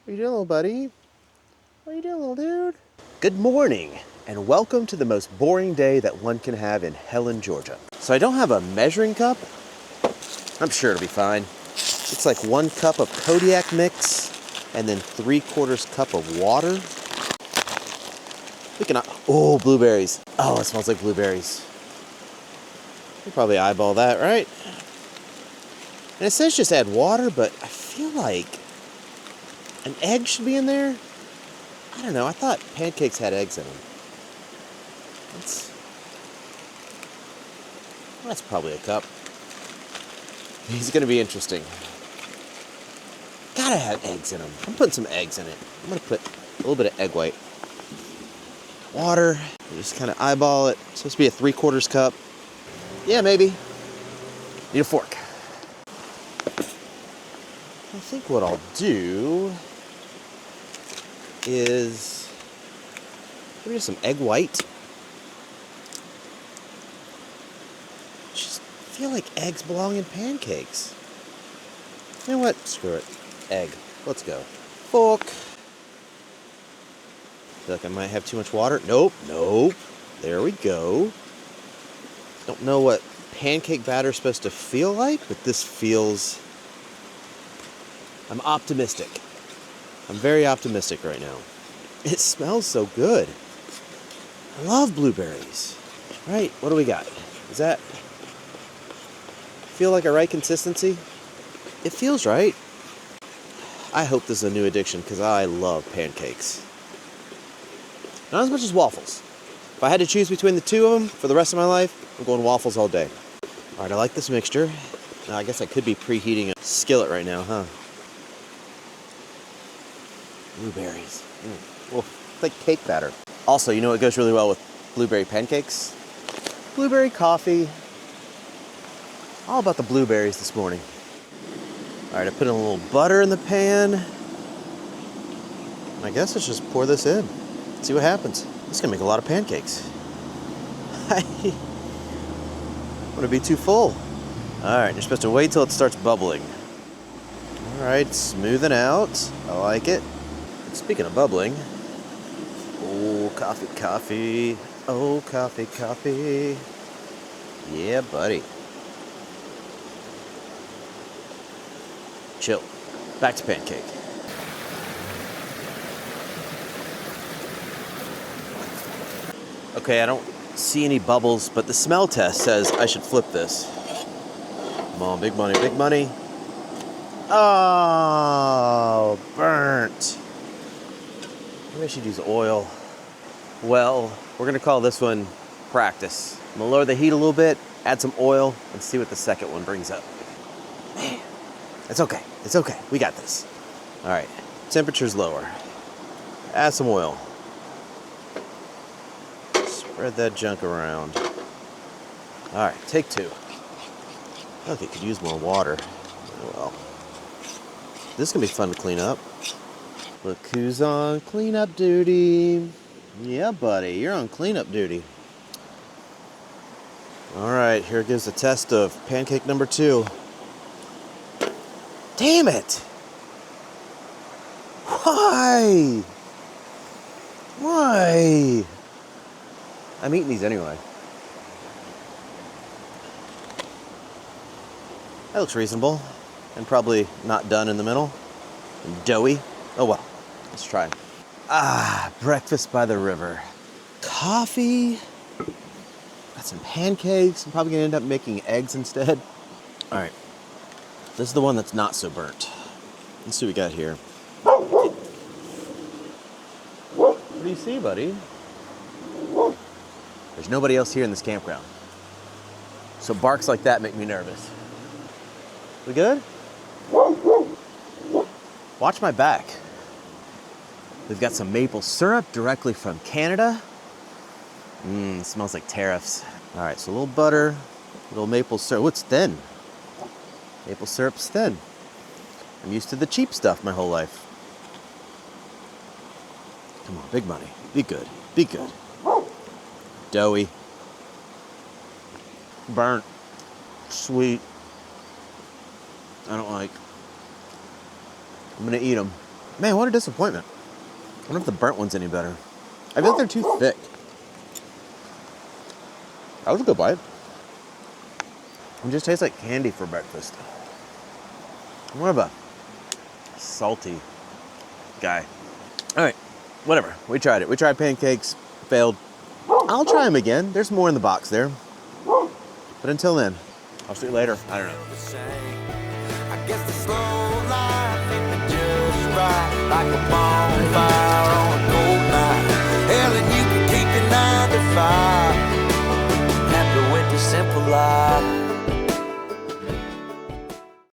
What are you doing, little buddy? What are you doing, little dude? Good morning, and welcome to the most boring day that one can have in Helen, Georgia. So I don't have a measuring cup. I'm sure it'll be fine. It's like 1 cup of Kodiak mix, and then 3/4 cup of water. We can, oh, blueberries. Oh, it smells like blueberries. You probably eyeball that, right? And it says just add water, but I feel like an egg should be in there. I don't know, I thought pancakes had eggs in them. That's probably a cup. These are gonna be interesting. Gotta have eggs in them. I'm putting some eggs in it. I'm gonna put a little bit of egg white. Water, you just kind of eyeball it. It's supposed to be a 3/4 cup. Yeah, maybe. Need a fork. I think what I'll do is maybe just some egg white. Just feel like eggs belong in pancakes. You know what? Screw it. Egg. Let's go. Fork. Feel like I might have too much water. Nope. There we go. Don't know what pancake batter is supposed to feel like, but this feels... I'm optimistic. I'm very optimistic right now. It smells so good. I love blueberries. Right, what do we got? Does that feel like a right consistency? It feels right. I hope this is a new addiction because I love pancakes. Not as much as waffles. If I had to choose between the two of them for the rest of my life, I'm going waffles all day. All right, I like this mixture. Now, I guess I could be preheating a skillet right now, huh? Blueberries. Well, it's like cake batter. Also, you know what goes really well with blueberry pancakes? Blueberry coffee. All about the blueberries this morning. All right, I put in a little butter in the pan. I guess let's just pour this in. See what happens. This is gonna make a lot of pancakes. I'm gonna be too full. All right, you're supposed to wait till it starts bubbling. All right, smoothing out. I like it. Speaking of bubbling, oh, coffee. Oh, coffee. Yeah, buddy. Chill. Back to pancake. Okay, I don't see any bubbles, but the smell test says I should flip this. Come on, big money. Oh, burnt. Maybe I should use oil. Well, we're gonna call this one practice. I'm gonna lower the heat a little bit, add some oil, and see what the second one brings up. Man, it's okay. We got this. All right, temperature's lower. Add some oil. Spread that junk around. All right, take 2. I think it could use more water. Oh well. This is gonna be fun to clean up. Look who's on cleanup duty. Yeah, buddy, you're on cleanup duty. All right, here gives a test of pancake number 2. Damn it! Why? I'm eating these anyway. That looks reasonable. And probably not done in the middle. And doughy. Oh well. Let's try. Breakfast by the river. Coffee. Got some pancakes. I'm probably gonna end up making eggs instead. All right. This is the one that's not so burnt. Let's see what we got here. What do you see, buddy? There's nobody else here in this campground. So barks like that make me nervous. We good? Watch my back. We've got some maple syrup directly from Canada. It smells like tariffs. All right, so a little butter, a little maple syrup. What's thin? Maple syrup's thin. I'm used to the cheap stuff my whole life. Come on, big money. Be good. Doughy. Burnt. Sweet. I don't like. I'm gonna eat them. Man, what a disappointment. I wonder if the burnt one's any better. I feel like they're too thick. That was a good bite. It just tastes like candy for breakfast. I'm more of a salty guy. All right, whatever. We tried it. We tried pancakes, failed. I'll try them again. There's more in the box there. But until then, I'll see you later. I don't know. I guess the slow life ain't just right, like a bonfire.